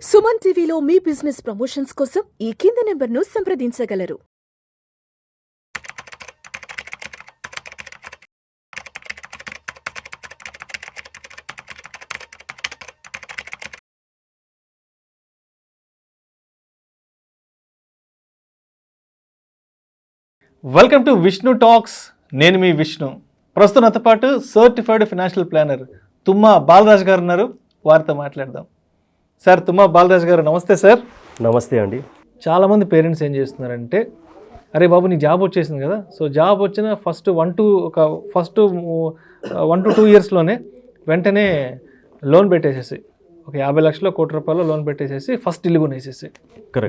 సుమన్ టీవీలో మీ business promotions కోసం ఈ కింది నెంబర్ను సంప్రదించగలరు. Welcome to Vishnu talks. నేను మీ విష్ణు. ప్రస్తుతం నాతో పాటు certified financial planner Tumma Balaraj గారు ఉన్నారు. వారితో మాట్లాడదాం. సార్, తుమ్మా బాలరాజ్ గారు నమస్తే సార్. నమస్తే అండి. చాలామంది పేరెంట్స్ ఏం చేస్తున్నారంటే, అరే బాబు నీకు జాబ్ వచ్చేసింది కదా, సో జాబ్ వచ్చిన ఫస్ట్ 1 to 2 ఇయర్స్లోనే వెంటనే లోన్ పెట్టేసేసి ఒక 50 లక్షలు ₹1 కోటి లోన్ పెట్టేసేసి ఫస్ట్ ఇల్లు కొనేసేసి,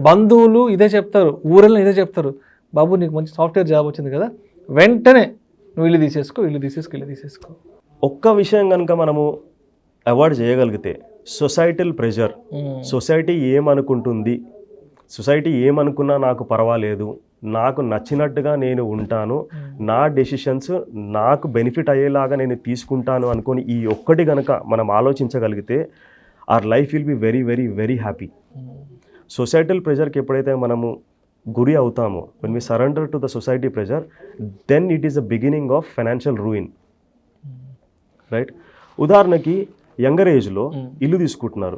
బంధువులు ఇదే చెప్తారు, ఊరెళ్ళని ఇదే చెప్తారు, బాబు నీకు మంచి సాఫ్ట్వేర్ జాబ్ వచ్చింది కదా, వెంటనే నువ్వు ఇల్లు తీసేసుకో. ఒక్క విషయం కనుక మనము అవాయిడ్ చేయగలిగితే, సొసైటల్ ప్రెషర్, సొసైటీ ఏమనుకుంటుంది, సొసైటీ ఏమనుకున్నా నాకు పర్వాలేదు, నాకు నచ్చినట్టుగా నేను ఉంటాను, నా డెసిషన్స్ నాకు బెనిఫిట్ అయ్యేలాగా నేను తీసుకుంటాను అనుకొని ఈ ఒక్కటి కనుక మనం ఆలోచించగలిగితే our life will be very very very happy. Societal ప్రెషర్కి ఎప్పుడైతే మనము గురి అవుతామో, when we surrender to the society pressure, then it is the beginning of financial ruin, right? ఉదాహరణకి యంగర్ ఏజ్లో ఇల్లు తీసుకుంటున్నారు,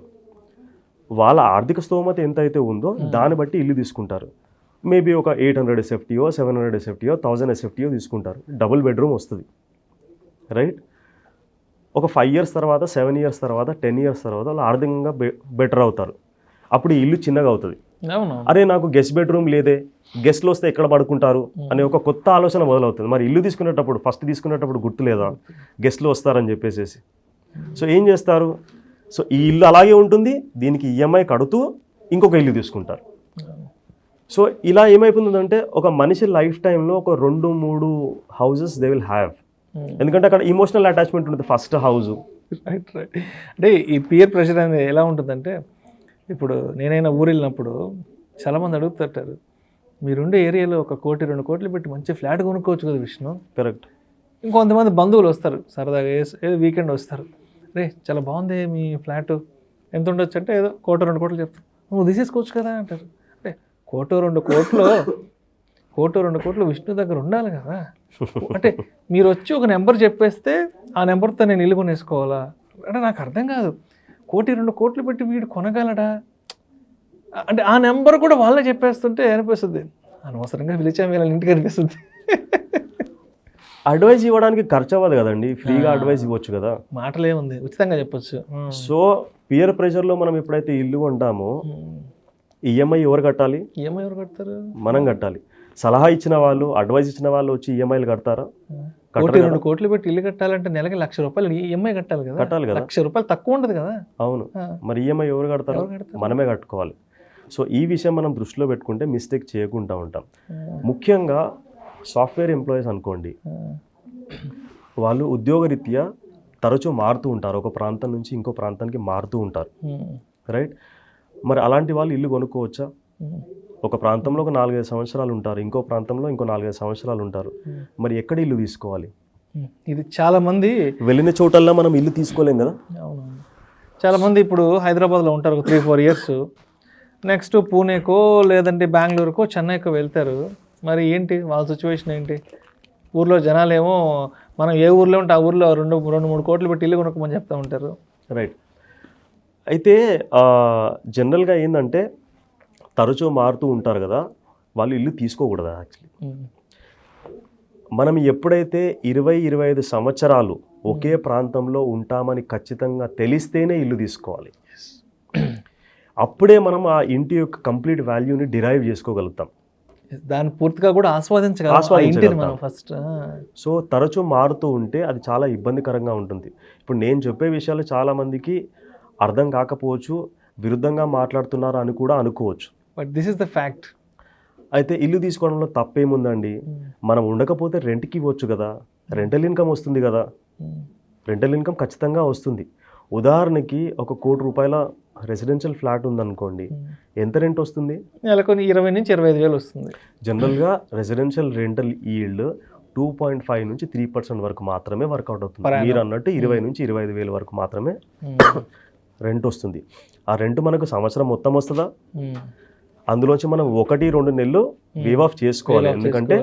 వాళ్ళ ఆర్థిక స్తోమత ఎంత అయితే ఉందో దాన్ని బట్టి ఇల్లు తీసుకుంటారు. మేబీ ఒక 800 SFTO, 700 SFTO, 1000 SFTO తీసుకుంటారు, డబుల్ బెడ్రూమ్ వస్తుంది, రైట్? ఒక 5 years తర్వాత, 7 years తర్వాత, 10 years తర్వాత వాళ్ళు ఆర్థికంగా బెటర్ అవుతారు. అప్పుడు ఈ ఇల్లు చిన్నగా అవుతుంది. అరే నాకు గెస్ట్ బెడ్రూమ్ లేదే, గెస్ట్లు వస్తే ఎక్కడ పడుకుంటారు అనే ఒక కొత్త ఆలోచన మొదలవుతుంది. మరి ఇల్లు తీసుకునేటప్పుడు, ఫస్ట్ తీసుకునేటప్పుడు గుర్తు లేదా గెస్ట్లు వస్తారని చెప్పేసి? సో ఏం చేస్తారు? సో ఈ ఇల్లు అలాగే ఉంటుంది, దీనికి ఈఎంఐ కడుతూ ఇంకొక ఇల్లు తీసుకుంటారు. సో ఇలా ఏమైపోతుందంటే ఒక మనిషి లైఫ్ టైంలో ఒక 2-3 హౌజెస్ దే విల్ హ్యావ్. ఎందుకంటే అక్కడ ఇమోషనల్ అటాచ్మెంట్ ఉంటుంది ఫస్ట్ హౌస్. రైట్. అంటే ఈ పియర్ ప్రెషర్ అనేది ఎలా ఉంటుందంటే, ఇప్పుడు నేనైనా ఊరు వెళ్ళినప్పుడు చాలామంది అడుగుతుంటారు, మీరుండే ఏరియాలో 1 కోటి 2 కోట్లు పెట్టి మంచి ఫ్లాట్ కొనుక్కోవచ్చు కదా విష్ణు. కరెక్ట్. ఇంకొంతమంది బంధువులు వస్తారు, సరదాగా ఏదో వీకెండ్ వస్తారు, రే చాలా బాగుంది మీ ఫ్లాట్, ఎంత ఉండొచ్చు అంటే ఏదో 1 కోటి 2 కోట్లు చెప్తారు, నువ్వు తీసేసుకోవచ్చు కదా అంటారు. అంటే 1 కోటి 2 కోట్లు విష్ణు దగ్గర ఉండాలి కదా. అంటే మీరు వచ్చి ఒక నెంబర్ చెప్పేస్తే ఆ నెంబర్తో నేను ఇల్లు కొనేసుకోవాలా అంటే నాకు అర్థం కాదు. 1 కోటి 2 కోట్లు పెట్టి వీడు కొనగలడా అంటే ఆ నెంబర్ కూడా వాళ్ళే చెప్పేస్తుంటే అనిపిస్తుంది, అనవసరంగా పిలిచాము వీళ్ళ ఇంటికి అనిపిస్తుంది. అడ్వైజ్ ఇవ్వడానికి ఖర్చు అవ్వదు కదండి, ఫ్రీగా అడ్వైజ్ ఇవ్వచ్చు కదా. మాటలే ఉంది, ఉచితంగా చెప్పొచ్చు. సో పియర్ ప్రెషర్లో మనం ఎప్పుడైతే ఇల్లు కొంటామో ఈఎంఐ ఎవరు కట్టాలి? ఈఎంఐ ఎవరు కడతారు? మనం కట్టాలి. సలహా ఇచ్చిన వాళ్ళు, అడ్వైజ్ ఇచ్చిన వాళ్ళు వచ్చి ఈఎంఐలు కడతారా? 1 కోటి 2 కోట్లు పెట్టి ఇల్లు కట్టాలంటే నెలకి ₹1,00,000 ఈఎంఐ కట్టాలి కదా. ₹1,00,000 తక్కువ ఉండదు కదా. అవును. మరి ఈఎంఐ ఎవరు కడతారు? మనమే కట్టుకోవాలి. సో ఈ విషయం మనం దృష్టిలో పెట్టుకుంటే మిస్టేక్ చేయకుండా ఉంటాం. ముఖ్యంగా సాఫ్ట్వేర్ ఎంప్లాయీస్ అనుకోండి, వాళ్ళు ఉద్యోగరీత్యా తరచూ మారుతూ ఉంటారు, ఒక ప్రాంతం నుంచి ఇంకో ప్రాంతానికి మారుతూ ఉంటారు, రైట్? మరి అలాంటి వాళ్ళు ఇల్లు కొనుక్కోవచ్చా? ఒక ప్రాంతంలో ఒక 4-5 సంవత్సరాలు ఉంటారు, ఇంకో ప్రాంతంలో ఇంకో 4-5 సంవత్సరాలు ఉంటారు, మరి ఎక్కడ ఇల్లు తీసుకోవాలి? ఇది చాలామంది వెళ్ళిన చోటల్లో మనం ఇల్లు తీసుకోలేం కదా. అవునవును. చాలామంది ఇప్పుడు హైదరాబాద్లో ఉంటారు ఒక 3-4 years, నెక్స్ట్ పూణేకో లేదంటే బెంగళూరుకో చెన్నైకో వెళ్తారు. మరి ఏంటి వాళ్ళ సిచ్యువేషన్ ఏంటి? ఊర్లో జనాలేమో మనం ఏ ఊర్లో ఉంటే ఆ ఊర్లో 2-3 కోట్లు పెట్టి ఇల్లు కొనుక్కోమని చెప్తూ ఉంటారు, రైట్? అయితే జనరల్గా ఏంటంటే తరచూ మారుతూ ఉంటారు కదా, వాళ్ళు ఇల్లు తీసుకోకూడదు. యాక్చువల్లీ మనం ఎప్పుడైతే 20-25 సంవత్సరాలు ఒకే ప్రాంతంలో ఉంటామని ఖచ్చితంగా తెలిస్తేనే ఇల్లు తీసుకోవాలి. అప్పుడే మనం ఆ ఇంటి యొక్క కంప్లీట్ వాల్యూని డిరైవ్ చేసుకోగలుగుతాం, దాన్ని పూర్తిగా కూడా ఆస్వాదించగలుగుతాం ఫస్ట్. సో తరచూ మారుతూ ఉంటే అది చాలా ఇబ్బందికరంగా ఉంటుంది. ఇప్పుడు నేను చెప్పే విషయాలు చాలామందికి అర్థం కాకపోవచ్చు, విరుద్ధంగా మాట్లాడుతున్నారు అని కూడా అనుకోవచ్చు, but this is the fact. అయితే ఇల్లు తీసుకోవడంలో తప్పేముందండి? మనం ఉండకపోతే రెంట్కి ఇవ్వచ్చు కదా, రెంటల్ ఇన్కమ్ వస్తుంది కదా. రెంటల్ ఇన్కమ్ ఖచ్చితంగా వస్తుంది. ఉదాహరణకి ఒక ₹1 కోటి రెసిడెన్షియల్ ఫ్లాట్ ఉందనుకోండి, ఎంత రెంట్ వస్తుంది? నెలకు 20,000 నుంచి 25,000 వస్తుంది. జనరల్గా రెసిడెన్షియల్ రెంటల్ ఈల్డ్ 2.5 నుంచి 3% వరకు మాత్రమే వర్కౌట్ అవుతుంది. మీరు అన్నట్టు 20 నుంచి 25,000 వరకు మాత్రమే రెంట్ వస్తుంది. ఆ రెంట్ మనకు సంవత్సరం మొత్తం వస్తుందా? అందులోంచి మనం 1-2 నెలలు వేవ్ ఆఫ్ చేసుకోవాలి. ఎందుకంటే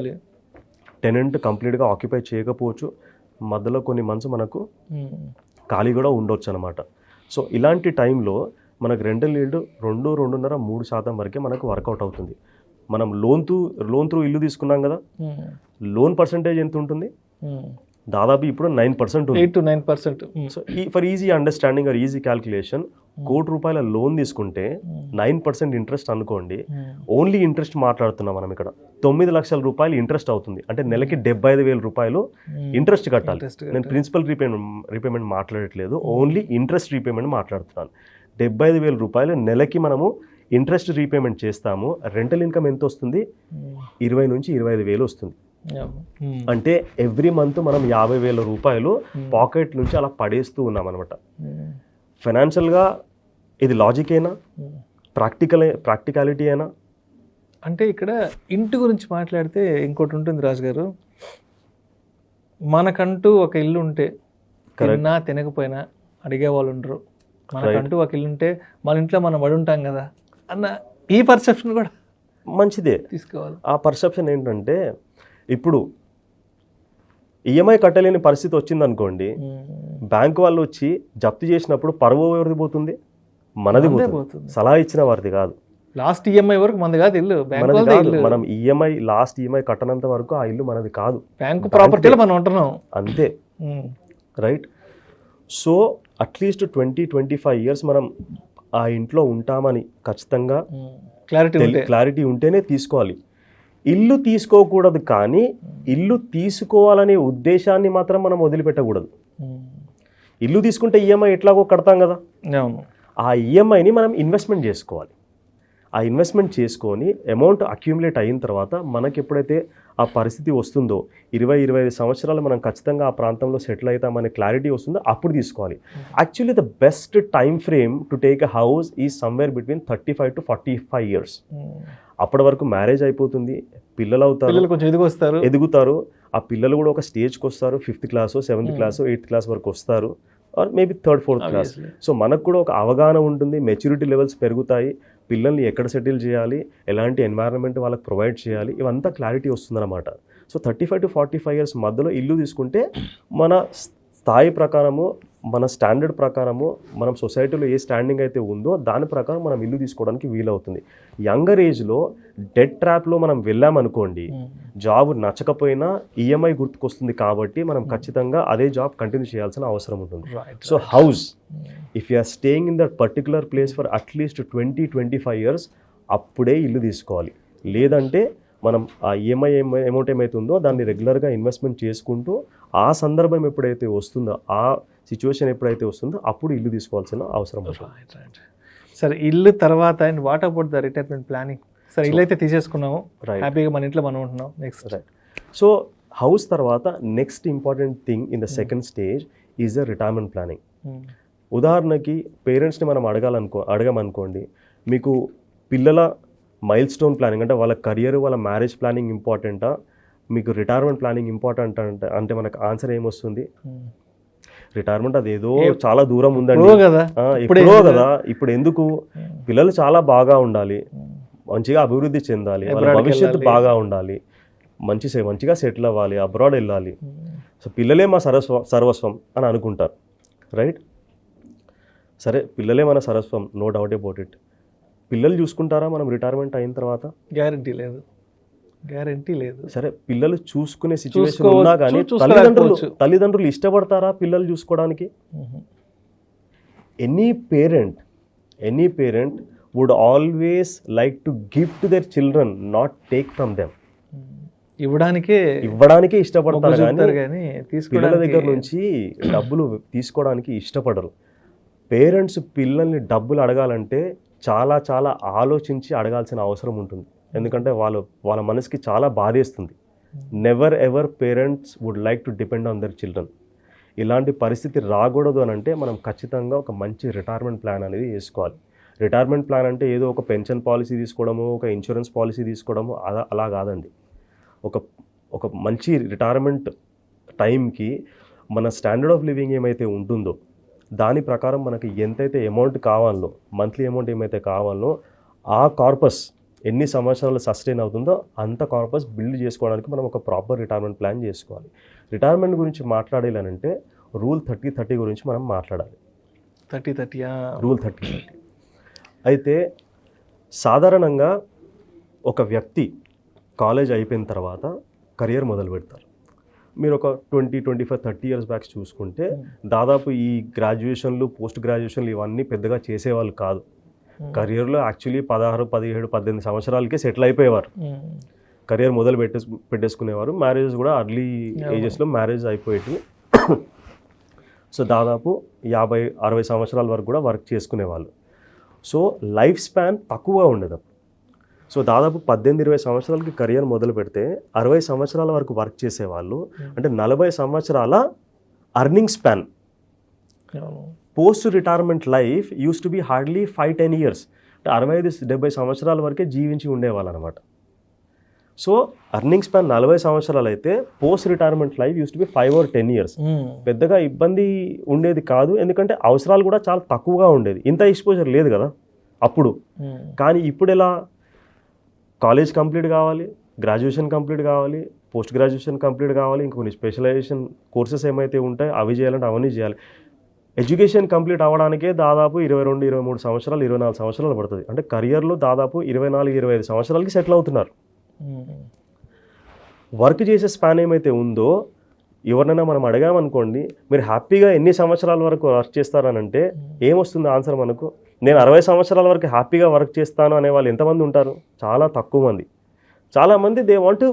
టెనెంట్ కంప్లీట్గా ఆక్యుపై చేయకపోవచ్చు, మధ్యలో కొన్ని మంత్స్ మనకు ఖాళీ కూడా ఉండొచ్చు అనమాట. సో ఇలాంటి టైంలో మనకు రెంటల్ ఈల్డ్ 2-2.5-3% వరకే మనకు వర్కౌట్ అవుతుంది. మనం లోన్ త్రూ ఇల్లు తీసుకున్నాం కదా, లోన్ పర్సంటేజ్ ఎంత ఉంటుంది? దాదాపు ఇప్పుడు 9% ఉంది. 8 to 9%. So for easy understanding are easy calculation, ₹1,00,00,000 loan తీసుకుంటే 9% ఇంట్రెస్ట్ అనుకోండి. ఓన్లీ ఇంట్రెస్ట్ మాట్లాడుతున్నాం మనం ఇక్కడ. ₹9,00,000 ఇంట్రెస్ట్ అవుతుంది. అంటే నెలకి ₹75,000 ఇంట్రెస్ట్ కట్టాలి. నేను ప్రిన్సిపల్ రీపేమెంట్ మాట్లాడట్లేదు, ఓన్లీ ఇంట్రెస్ట్ రీపేమెంట్ మాట్లాడుతున్నాను. ₹75,000 నెలకి మనము ఇంట్రెస్ట్ రీపేమెంట్ చేస్తాము. రెంటల్ ఇన్కమ్ ఎంత వస్తుంది? 20,000 నుంచి 25,000 వస్తుంది. అంటే ఎవ్రీ మంత్ మనం ₹50,000 పాకెట్ నుంచి అలా పడేస్తూ ఉన్నాం అనమాట. ఫైనాన్షియల్గా ఇది లాజిక్ అయినా, ప్రాక్టికాలిటీ అయినా? అంటే ఇక్కడ ఇంటి గురించి మాట్లాడితే ఇంకోటి ఉంటుంది రాజు గారు, మనకంటూ ఒక ఇల్లు ఉంటే తిన్నా తినకపోయినా అడిగే వాళ్ళు ఉండరు. మనకంటూ ఒక ఇల్లు ఉంటే మన ఇంట్లో మనం పడి ఉంటాం కదా అన్న ఈ పర్సెప్షన్ కూడా మంచిదే తీసుకోవాలి. ఆ పర్సెప్షన్ ఏంటంటే, ఇప్పుడు ఈఎంఐ కట్టలేని పరిస్థితి వచ్చిందనుకోండి, బ్యాంకు వాళ్ళు వచ్చి జప్తు చేసినప్పుడు పరువు ఎవరిది పోతుంది? మనది పోతుంది. సలహా ఇచ్చిన వారిది కాదు. లాస్ట్ ఈఎంఐ వరకు మనది కాదు ఇల్లు, మనది కాదు. మనం లాస్ట్ ఈఎంఐ కట్టనంత వరకు ఆ ఇల్లు మనది కాదు, బ్యాంకు ప్రాపర్టీలో మనం ఉంటున్నాం అంతే. రైట్. సో అట్లీస్ట్ 20-25 ఇయర్స్ మనం ఆ ఇంట్లో ఉంటామని ఖచ్చితంగా క్లారిటీ ఉంటేనే తీసుకోవాలి. ఇల్లు తీసుకోకూడదు, కానీ ఇల్లు తీసుకోవాలనే ఉద్దేశాన్ని మాత్రం మనం వదిలిపెట్టకూడదు. ఇల్లు తీసుకుంటే ఈఎంఐ ఎట్లాగో కడతాం కదా, ఆ ఈఎంఐని మనం ఇన్వెస్ట్మెంట్ చేసుకోవాలి. ఆ ఇన్వెస్ట్మెంట్ చేసుకొని అమౌంట్ అక్యూములేట్ అయిన తర్వాత మనకి ఎప్పుడైతే ఆ పరిస్థితి వస్తుందో, 20-25 సంవత్సరాలు మనం ఖచ్చితంగా ఆ ప్రాంతంలో సెటిల్ అవుతామనే క్లారిటీ వస్తుందో అప్పుడు తీసుకోవాలి. Actually the best time frame to take a house is somewhere between 35 to 45 years. అప్పటి వరకు మ్యారేజ్ అయిపోతుంది, పిల్లలు అవుతారు, కొంచెం ఎదుగుతారు. ఆ పిల్లలు కూడా ఒక స్టేజ్కి వస్తారు, 5th class 7th class 8th class వరకు వస్తారు, or maybe 3rd 4th class. So మనకు కూడా ఒక అవగాహన ఉంటుంది, మెచ్యూరిటీ లెవెల్స్ పెరుగుతాయి, పిల్లల్ని ఎక్కడ సెటిల్ చేయాలి, ఎలాంటి ఎన్వైరన్మెంట్ వాళ్ళకి ప్రొవైడ్ చేయాలి, ఇవంతా క్లారిటీ వస్తుందన్నమాట. సో 35 to 45 ఇయర్స్ మధ్యలో ఇల్లు తీసుకుంటే మన స్థాయి ప్రకారము, మన స్టాండర్డ్ ప్రకారము, మనం సొసైటీలో ఏ స్టాండింగ్ అయితే ఉందో దాని ప్రకారం మనం ఇల్లు తీసుకోవడానికి వీలవుతుంది. యంగర్ ఏజ్లో డెట్ ట్రాప్లో మనం వెళ్ళామనుకోండి, జాబ్ నచ్చకపోయినా ఈఎంఐ గుర్తుకొస్తుంది కాబట్టి మనం ఖచ్చితంగా అదే జాబ్ కంటిన్యూ చేయాల్సిన అవసరం ఉంటుంది. So house, if you are staying in that particular place for at least 20-25 years, అప్పుడే ఇల్లు తీసుకోవాలి. లేదంటే మనం ఆ ఈఎంఐ అమౌంట్ ఏమైతే ఉందో దాన్ని రెగ్యులర్గా ఇన్వెస్ట్మెంట్ చేసుకుంటూ ఆ సందర్భం ఎప్పుడైతే వస్తుందో, ఆ సిచ్యువేషన్ ఎప్పుడైతే వస్తుందో అప్పుడు ఇల్లు తీసుకోవాల్సిన అవసరం ఉంటుంది. సరే, ఇల్లు తర్వాత and what about the retirement planning? సరే, ఇల్లు అయితే తీసేసుకున్నాము, హ్యాపీగా మన ఇంట్లో మనం ఉంటున్నాం, నెక్స్ట్ రైట్. సో హౌస్ తర్వాత next important thing in the second stage is the retirement planning. ఉదాహరణకి పేరెంట్స్ని మనం అడగమనుకోండి, మీకు పిల్లల మైల్ స్టోన్ ప్లానింగ్ అంటే వాళ్ళ కెరియర్, వాళ్ళ మ్యారేజ్ ప్లానింగ్ ఇంపార్టెంటా, మీకు రిటైర్మెంట్ ప్లానింగ్ ఇంపార్టెంట్ అంటే మనకు ఆన్సర్ ఏమొస్తుంది? రిటైర్మెంట్ అదేదో చాలా దూరం ఉందండి, ఎప్పుడో కదా, ఇప్పుడు ఎందుకు? పిల్లలు చాలా బాగా ఉండాలి, మంచిగా అభివృద్ధి చెందాలి, వాళ్ళ భవిష్యత్తు బాగా ఉండాలి, మంచిగా సెటిల్ అవ్వాలి, అబ్రాడ్ వెళ్ళాలి, సో పిల్లలే మా సర్వస్వం అని అనుకుంటారు. రైట్. సరే, పిల్లలే మన సర్వస్వం, నో డౌట్ అబౌట్ ఇట్. పిల్లలు చూసుకుంటారా మనం రిటైర్మెంట్ అయిన తర్వాత? గ్యారంటీ లేదు. సరే, పిల్లలు చూసుకునే సిచ్యువేషన్ ఉన్నా కానీ తల్లిదండ్రులు ఇష్టపడతారా పిల్లలు చూసుకోవడానికి? Any parent would always like to give to their children, not take from them. ఇవ్వడానికే ఇష్టపడతారు కానీ పిల్లల దగ్గర నుంచి డబ్బులు తీసుకోవడానికి ఇష్టపడరు. పేరెంట్స్ పిల్లల్ని డబ్బులు అడగాలంటే చాలా చాలా ఆలోచించి అడగాల్సిన అవసరం ఉంటుంది, ఎందుకంటే వాళ్ళ మనసుకి చాలా బాధేస్తుంది. Never ever parents would like to depend on their children. ఇలాంటి పరిస్థితి రాకూడదు అని అంటే మనం ఖచ్చితంగా ఒక మంచి రిటైర్మెంట్ ప్లాన్ అనేది వేసుకోవాలి. రిటైర్మెంట్ ప్లాన్ అంటే ఏదో ఒక పెన్షన్ పాలసీ తీసుకోవడము, ఒక ఇన్సూరెన్స్ పాలసీ తీసుకోవడము అలా కాదండి. ఒక మంచి రిటైర్మెంట్ టైంకి మన స్టాండర్డ్ ఆఫ్ లివింగ్ ఏమైతే ఉంటుందో దాని ప్రకారం మనకి ఎంతైతే అమౌంట్ కావాలో, మంత్లీ అమౌంట్ ఏమైతే కావాలో ఆ కార్పస్ ఎన్ని సంవత్సరాలు సస్టైన్ అవుతుందో అంత కార్పస్ బిల్డ్ చేసుకోవడానికి మనం ఒక ప్రాపర్ రిటైర్మెంట్ ప్లాన్ చేసుకోవాలి. రిటైర్మెంట్ గురించి మాట్లాడాలంటే రూల్ 30-30 గురించి మనం మాట్లాడాలి. 30-30 రూల్ 30-30 అయితే సాధారణంగా ఒక వ్యక్తి కాలేజ్ అయిపోయిన తర్వాత కెరియర్ మొదలు పెడతారు. మీరు ఒక 20-25-30 ఇయర్స్ బ్యాక్ చూసుకుంటే దాదాపు ఈ గ్రాడ్యుయేషన్లు, పోస్ట్ గ్రాడ్యుయేషన్లు ఇవన్నీ పెద్దగా చేసేవాళ్ళు కాదు. కెరియర్లో యాక్చువల్లీ 16-17-18 సంవత్సరాలకే సెటిల్ అయిపోయేవారు. కెరియర్ మొదలు పెట్టేసుకునేవారు. మ్యారేజెస్ కూడా అర్లీ ఏజెస్లో మ్యారేజ్ అయిపోయేటివి. సో దాదాపు 50-60 సంవత్సరాల వరకు కూడా వర్క్ చేసుకునేవాళ్ళు. సో లైఫ్ స్పాన్ తక్కువగా ఉండేది. సో దాదాపు 18-20 సంవత్సరాలకి కెరియర్ మొదలు పెడితే 60 సంవత్సరాల వరకు వర్క్ చేసేవాళ్ళు. అంటే 40 సంవత్సరాల earning span. Post retirement life use to be hardly 5-10 years. అంటే 65-70 సంవత్సరాల వరకే జీవించి ఉండేవాళ్ళు అనమాట. సో అర్నింగ్ స్పాన్ 40 సంవత్సరాలు అయితే post retirement life use to be 5 or 10 years. పెద్దగా ఇబ్బంది ఉండేది కాదు, ఎందుకంటే అవసరాలు కూడా చాలా తక్కువగా ఉండేది. ఇంత ఎక్స్పోజర్ లేదు కదా అప్పుడు. కానీ ఇప్పుడు ఎలా, కాలేజ్ కంప్లీట్ కావాలి, గ్రాడ్యుయేషన్ కంప్లీట్ కావాలి, పోస్ట్ గ్రాడ్యుయేషన్ కంప్లీట్ కావాలి, ఇంకొన్ని స్పెషలైజేషన్ కోర్సెస్ ఏమైతే ఉంటాయో అవి చేయాలంటే అవన్నీ చేయాలి. ఎడ్యుకేషన్ కంప్లీట్ అవ్వడానికే దాదాపు 22-23 సంవత్సరాలు, 24 సంవత్సరాలు పడుతుంది. అంటే కెరియర్లో దాదాపు 24-25 సంవత్సరాలకి సెటిల్ అవుతున్నారు. వర్క్ చేసే స్పాన్ ఏమైతే ఉందో ఎవరినైనా మనం అడిగామనుకోండి, మీరు హ్యాపీగా ఎన్ని సంవత్సరాల వరకు వర్క్ చేస్తారనంటే ఏమొస్తుంది ఆన్సర్ మనకు? నేను 60 సంవత్సరాల వరకు హ్యాపీగా వర్క్ చేస్తాను అనే వాళ్ళు ఎంతమంది ఉంటారు? చాలా తక్కువ మంది. చాలామంది they want to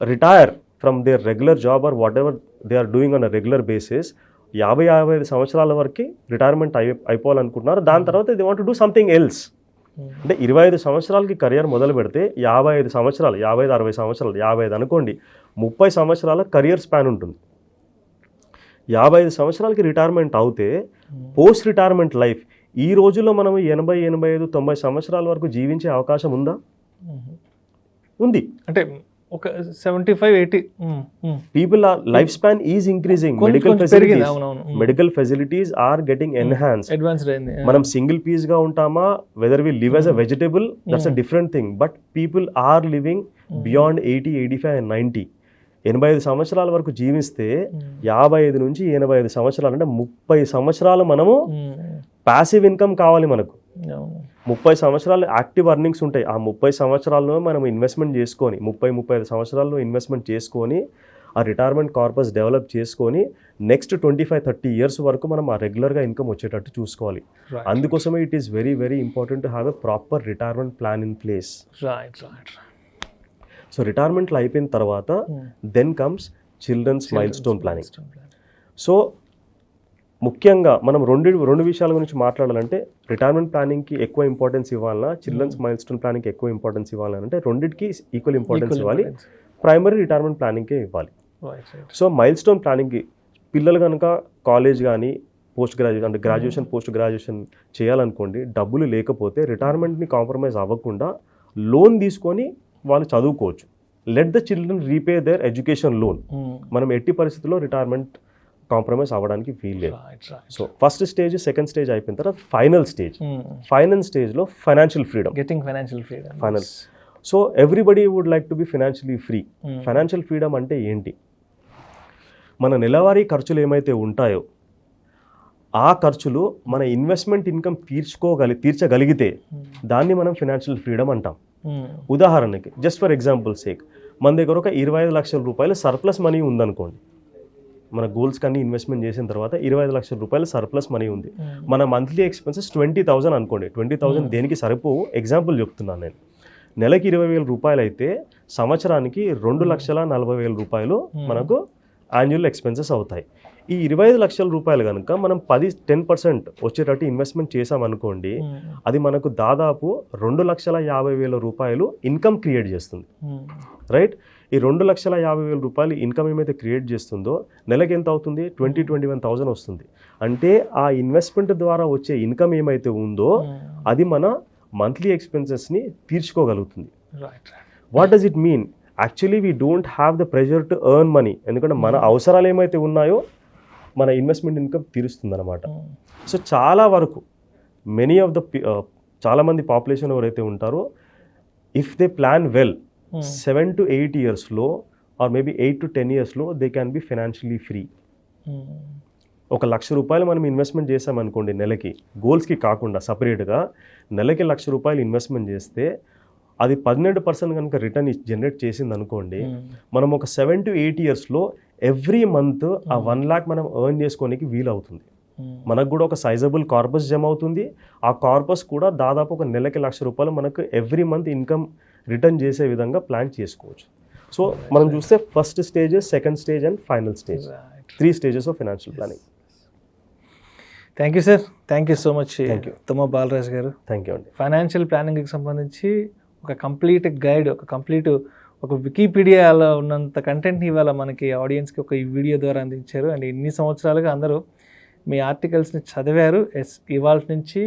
retire from their regular job or whatever they are doing on a regular basis. 50-55 సంవత్సరాల వరకు రిటైర్మెంట్ అయిపోవాలనుకుంటున్నారు. దాని తర్వాత they want to do something else. అంటే 25 సంవత్సరాలకి కెరియర్ మొదలు పెడితే 55 సంవత్సరాలు, 55-60 సంవత్సరాలు, 55 అనుకోండి, 30 సంవత్సరాల కెరియర్ స్పాన్ ఉంటుంది. 55 సంవత్సరాలకి రిటైర్మెంట్ అవుతే పోస్ట్ రిటైర్మెంట్ లైఫ్ ఈ రోజుల్లో మనం 80-85-90 సంవత్సరాల వరకు జీవించే అవకాశం ఉందా? ఉంది. అంటే ఒక 75-80 people are life span is increasing. Medical facilities are getting enhanced, advanced అయింది. మనం సింగిల్ పీస్ గా ఉంటామా, whether we live as a vegetable, that's a different thing. But people are living beyond 80, 85 and 90. 85 సంవత్సరాల వరకు జీవిస్తే 55-85 సంవత్సరాలు అంటే 30 సంవత్సరాలు మనము ప్యాసివ్ ఇన్కమ్ కావాలి మనకు. 30 సంవత్సరాలు యాక్టివ్ అర్నింగ్స్ ఉంటాయి. ఆ 30 సంవత్సరాల్లో మనం ఇన్వెస్ట్మెంట్ చేసుకొని 30-35 సంవత్సరాల్లో ఇన్వెస్ట్మెంట్ చేసుకొని ఆ రిటైర్మెంట్ కార్పస్ డెవలప్ చేసుకొని నెక్స్ట్ 25-30 ఇయర్స్ వరకు మనం ఆ రెగ్యులర్గా ఇన్కమ్ వచ్చేటట్టు చూసుకోవాలి. అందుకోసమే it is very very important to have a proper retirement plan in place. So రిటైర్మెంట్లో అయిపోయిన తర్వాత then comes children's milestone planning. So ముఖ్యంగా మనం రెండు విషయాల గురించి మాట్లాడాలంటే రిటైర్మెంట్ ప్లానింగ్కి ఎక్కువ ఇంపార్టెన్స్ ఇవ్వాలన్నా, చిల్డ్రన్స్ మైల్ స్టోన్ ప్లానింగ్కి ఎక్కువ ఇంపార్టెన్స్ ఇవ్వాలంటే రెండింటికి ఈక్వల్ ఇంపార్టెన్స్ ఇవ్వాలి. ప్రైమరీ రిటైర్మెంట్ ప్లానింగ్కే ఇవ్వాలి. సో మైల్ స్టోన్ ప్లానింగ్కి పిల్లలు కనుక కాలేజ్ కానీ పోస్ట్ గ్రాడ్యుయేషన్ అంటే గ్రాడ్యుయేషన్ పోస్ట్ గ్రాడ్యుయేషన్ చేయాలనుకోండి, డబ్బులు లేకపోతే రిటైర్మెంట్ని కాంప్రమైజ్ అవ్వకుండా లోన్ తీసుకొని వాళ్ళు చదువుకోవచ్చు. Let the children repay their education loan. మనం ఎట్టి పరిస్థితుల్లో రిటైర్మెంట్ కాంప్రమైజ్ అవ్వడానికి వీల్లేదు. So first stage, second stage అయిపోయిన తర్వాత ఫైనల్ స్టేజ్లో financial freedom. Final. So everybody would like to be financially free. Financial freedom అంటే ఏంటి? మన నెలవారీ ఖర్చులు ఏమైతే ఉంటాయో ఆ ఖర్చులు మన ఇన్వెస్ట్మెంట్ ఇన్కమ్ తీర్చగలిగితే దాన్ని మనం ఫైనాన్షియల్ ఫ్రీడమ్ అంటాం. ఉదాహరణకి జస్ట్ ఫర్ ఎగ్జాంపుల్ సేక్, మన దగ్గర ఒక 25 లక్షల రూపాయలు సర్ప్లస్ మనీ ఉందనుకోండి. మన గోల్స్ కన్నీ ఇన్వెస్ట్మెంట్ చేసిన తర్వాత 25 లక్షల రూపాయలు సర్ప్లస్ మనీ ఉంది. మన మంత్లీ ఎక్స్పెన్సెస్ 20,000 అనుకోండి. 20,000 దేనికి సరిపోవు, ఎగ్జాంపుల్ చెప్తున్నాను నేను. నెలకి 20,000 రూపాయలు అయితే సంవత్సరానికి 2,40,000 రూపాయలు మనకు యాన్యువల్ ఎక్స్పెన్సెస్ అవుతాయి. ఈ 25 లక్షల రూపాయలు కనుక మనం 10% వచ్చేటట్టు ఇన్వెస్ట్మెంట్ చేసామనుకోండి, అది మనకు దాదాపు 2,50,000 రూపాయలు ఇన్కమ్ క్రియేట్ చేస్తుంది. రైట్? ఈ 2,50,000 రూపాయలు ఇన్కమ్ ఏమైతే క్రియేట్ చేస్తుందో నెలకి ఎంత అవుతుంది? 21,000 వస్తుంది. అంటే ఆ ఇన్వెస్ట్మెంట్ ద్వారా వచ్చే ఇన్కమ్ ఏమైతే ఉందో అది మన మంత్లీ ఎక్స్పెన్సెస్ని తీర్చుకోగలుగుతుంది. What does it mean? Actually we don't have the pressure to earn money. ఎందుకంటే మన అవసరాలు ఏమైతే ఉన్నాయో మన ఇన్వెస్ట్మెంట్ ఇన్కమ్ తీరుస్తుంది అనమాట. సో చాలా వరకు మెనీ ఆఫ్ ద చాలామంది పాపులేషన్ ఎవరైతే ఉంటారో if they plan well 7 to 8 yearsలో ఆర్ మేబీ 8 to 10 yearsలో they can be financially free. ఒక ₹1,00,000 మనం ఇన్వెస్ట్మెంట్ చేసామనుకోండి నెలకి, గోల్స్కి కాకుండా సపరేట్గా నెలకి ₹1,00,000 ఇన్వెస్ట్మెంట్ చేస్తే అది 12% కనుక రిటర్న్ జనరేట్ చేసింది అనుకోండి, మనం ఒక 7 to 8 yearsలో ఎవ్రీ మంత్ ఆ 1 lakh మనం ఎర్న్ చేసుకోనికి వీలు అవుతుంది. మనకు కూడా ఒక సైజబుల్ కార్పస్ జమ అవుతుంది. ఆ కార్పస్ కూడా దాదాపు ఒక నెలకి ₹1,00,000 మనకు ఎవ్రీ మంత్ ఇన్కమ్ రిటర్న్ చేసే విధంగా ప్లాన్ చేసుకోవచ్చు. సో మనం చూస్తే first stage, second stage and final stage, 3 stages of financial planning. Thank you sir, thank you so much Tumma Balaraj గారు. థ్యాంక్ యూ అండి. ఫైనాన్షియల్ ప్లానింగ్కి సంబంధించి ఒక కంప్లీట్ గైడ్, ఒక వికీపీడియాలో ఉన్నంత కంటెంట్ని ఇవాళ మనకి ఆడియన్స్కి ఒక ఈ వీడియో ద్వారా అందించారు. అండ్ ఇన్ని సంవత్సరాలుగా అందరూ మీ ఆర్టికల్స్ని చదివారు ఇవాళ నుంచి,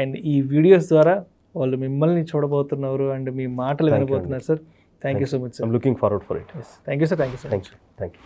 అండ్ ఈ వీడియోస్ ద్వారా వాళ్ళు మిమ్మల్ని చూడబోతున్నారు అండ్ మీ మాటలు వినబోతున్నారు sir. Thank you so much sir. I'm looking forward for it. Thank you sir. Thank you.